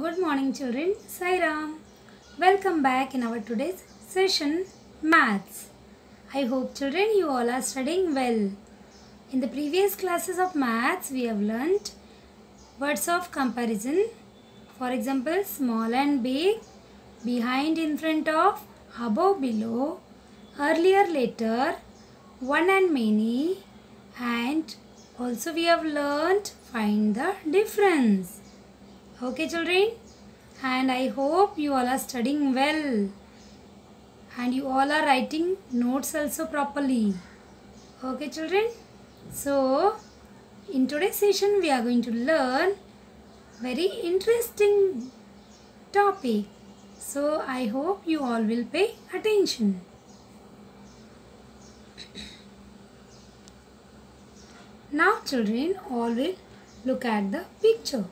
Good morning children, Sai Ram. Welcome back in our today's session Maths. I hope children you all are studying well. In the previous classes of Maths we have learnt words of comparison. For example, small and big, behind, in front of, above, below, earlier, later, one and many, and also we have learnt find the difference. Okay children, and I hope you all are studying well and you all are writing notes also properly. Okay children, so in today's session we are going to learn very interesting topic. So I hope you all will pay attention. Now children, all will look at the picture.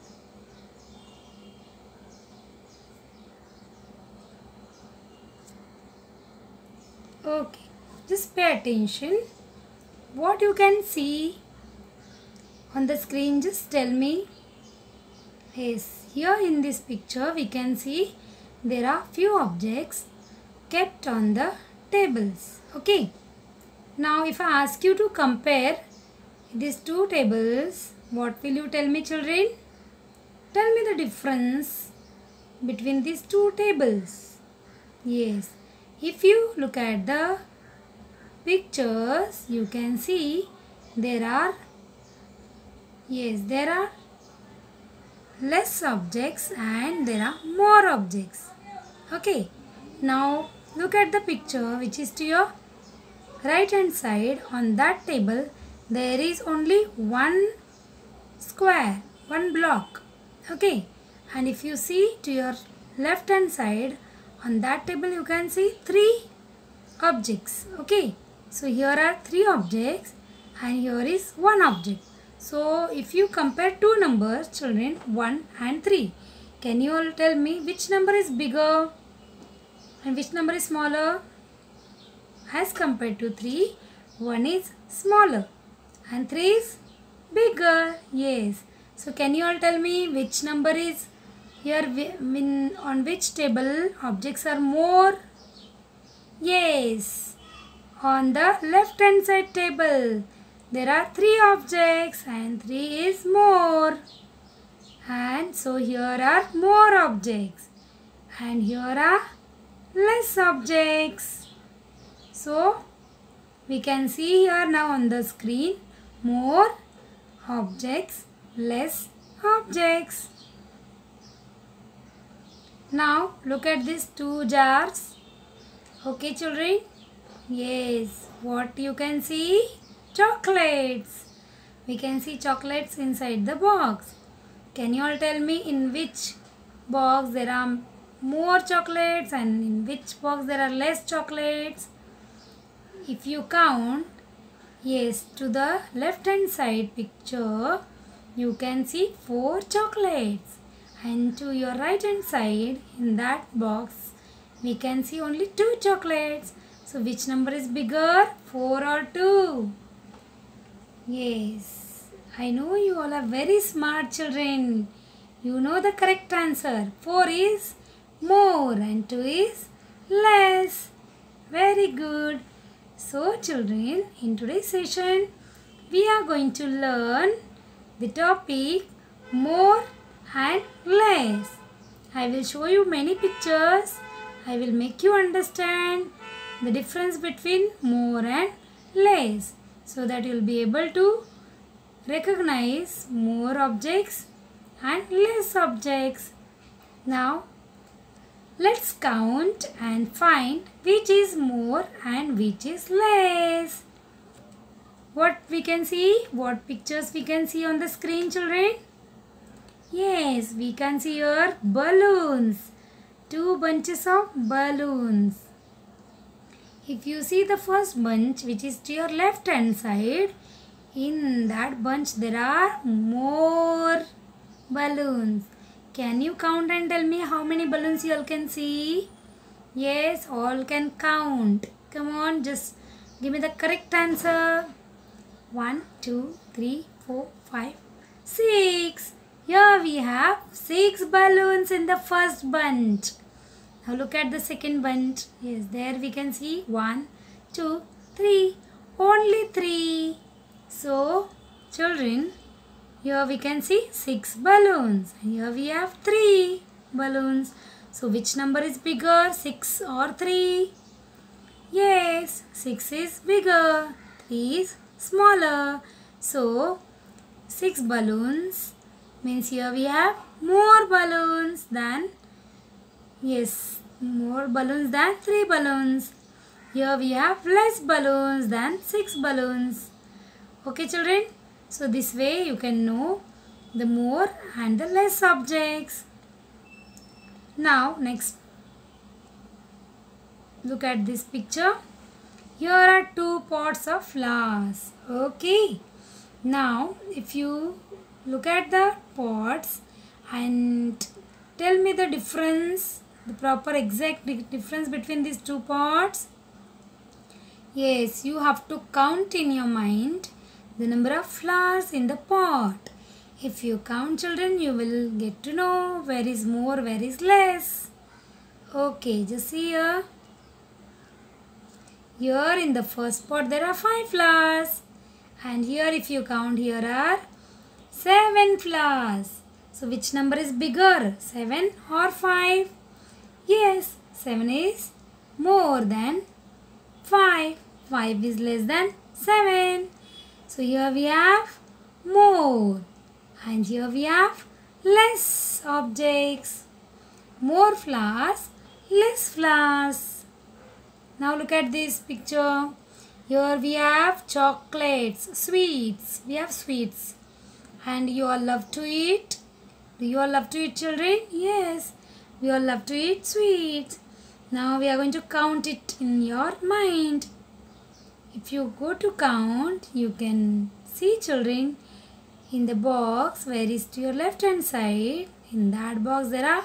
Okay, just pay attention. What you can see on the screen, just tell me. Yes, here in this picture we can see there are few objects kept on the tables. Okay, now if I ask you to compare these two tables, what will you tell me children? Tell me the difference between these two tables. Yes, if you look at the pictures, you can see there are less objects and there are more objects. Okay, now look at the picture which is to your right hand side. On that table there is only one square, one block. Okay, and if you see to your left hand side, on that table you can see three objects. Okay, so here are three objects and here is one object. So if you compare two numbers children, 1 and 3, can you all tell me which number is bigger and which number is smaller? As compared to 3, 1 is smaller and 3 is bigger. Yes, so can you all tell me which number is here, on which table objects are more? Yes, on the left hand side table there are 3 objects and 3 is more. And so here are more objects and here are less objects. So we can see here now on the screen more objects, less objects. Now look at these two jars. Okay children, yes, what you can see? Chocolates. We can see chocolates inside the box. Can you all tell me in which box there are more chocolates and in which box there are less chocolates? If you count, yes, to the left hand side picture you can see 4 chocolates, and to your right hand side in that box we can see only 2 chocolates. So which number is bigger, 4 or 2? Yes, I know you all are very smart children. You know the correct answer. 4 is more and 2 is less. Very good. So children, in today's session we are going to learn the topic more and less. I will show you many pictures. I will make you understand the difference between more and less, so that you will be able to recognize more objects and less objects. Now let's count and find which is more and which is less. What we can see? What pictures we can see on the screen children? Yes, we can see here balloons. 2 bunches of balloons. If you see the first bunch which is to your left hand side, in that bunch there are more balloons. Can you count and tell me how many balloons you all can see? Yes, all can count. Come on, just give me the correct answer. 1, 2, 3, 4, 5, 6. Here we have 6 balloons in the first bunch. Now look at the second bunch. Yes, there we can see 1, 2, 3. Only 3. So, children, here we can see 6 balloons. And here we have 3 balloons. So, which number is bigger, 6 or 3? Yes, 6 is bigger, 3 is smaller. So, 6 balloons means here we have more balloons than, yes, more balloons than 3 balloons. Here we have less balloons than 6 balloons. Okay, children? So, this way you can know the more and the less objects. Now, next, look at this picture. Here are 2 pots of flowers. Okay. Now, if you look at the pots and tell me the difference, the proper exact difference between these 2 pots. Yes, you have to count in your mind the number of flowers in the pot. If you count, children, you will get to know where is more, where is less. Okay, just see here. Here in the first pot there are 5 flowers. And here if you count, here are 7 flowers. So which number is bigger, 7 or 5? Yes, 7 is more than 5. 5 is less than 7. So here we have more. And here we have less objects. More flowers, less flowers. Now look at this picture. Here we have chocolates, sweets. We have sweets. And you all love to eat. Do you all love to eat, children? Yes. We all love to eat sweets. Now we are going to count it in your mind. If you go to count, you can see, children, in the box where is to your left hand side. In that box there are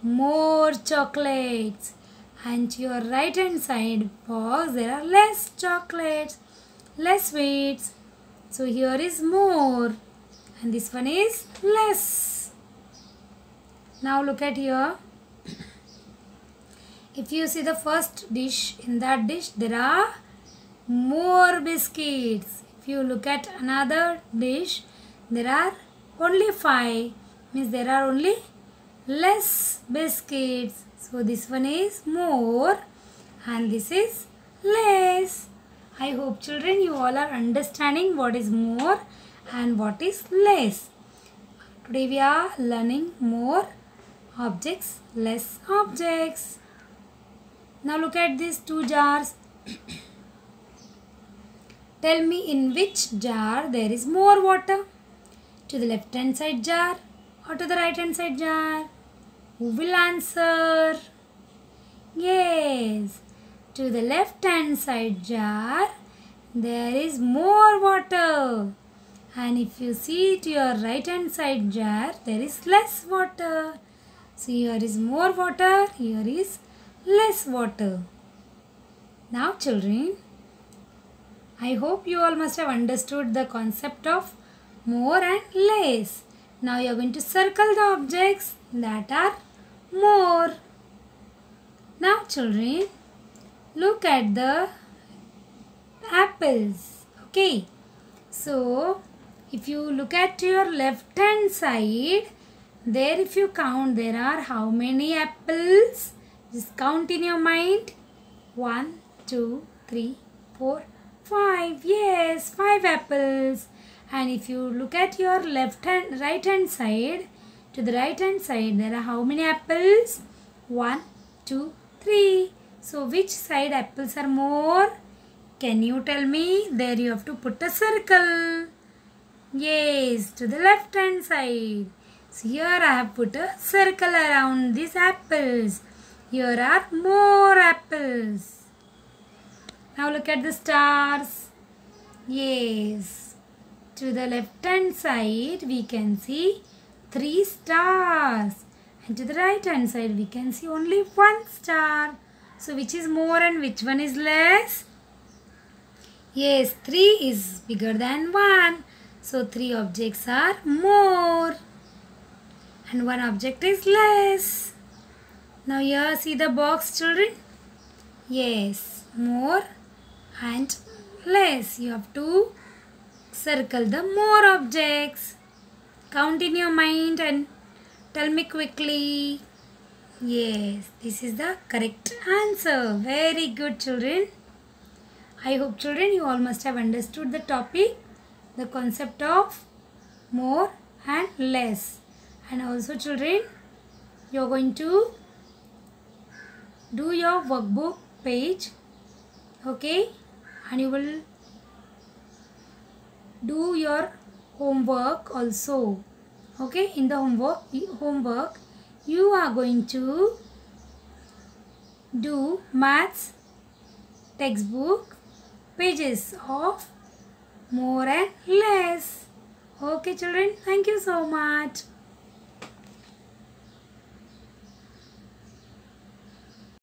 more chocolates. And to your right hand side box there are less chocolates, less sweets. So here is more and this one is less. Now look at here. If you see the first dish, in that dish there are more biscuits. If you look at another dish, there are only 5. Means there are only less biscuits. So this one is more and this is less. I hope, children, you all are understanding what is more and what is less. Today we are learning more objects, less objects. Now look at these 2 jars. Tell me in which jar there is more water. To the left hand side jar or to the right hand side jar? Who will answer? Yes, to the left hand side jar there is more water. And if you see to your right hand side jar, there is less water. So here is more water, here is less water. Now children, I hope you all must have understood the concept of more and less. Now you are going to circle the objects that are more. Now children, look at the apples. Okay. So if you look at your left hand side, there if you count, there are how many apples? Just count in your mind. 1, 2, 3, 4, 5. Yes, 5 apples. And if you look at your right hand side, to the right hand side, there are how many apples? 1, 2, 3. So which side apples are more? Can you tell me? There you have to put a circle. Yes, to the left hand side. So here I have put a circle around these apples. Here are more apples. Now look at the stars. Yes, to the left hand side we can see 3 stars. And to the right hand side we can see only 1 star. So which is more and which one is less? Yes, 3 is bigger than 1. So 3 objects are more. and one object is less. Now here see the box, children. Yes, more and less. You have to circle the more objects. Count in your mind and tell me quickly. Yes, this is the correct answer. Very good, children. I hope, children, you all must have understood the topic, the concept of more and less. And also, children, you are going to do your workbook page, okay, and you will do your homework also, okay. In the homework you are going to do maths textbook pages of more and less. Okay, children, thank you so much.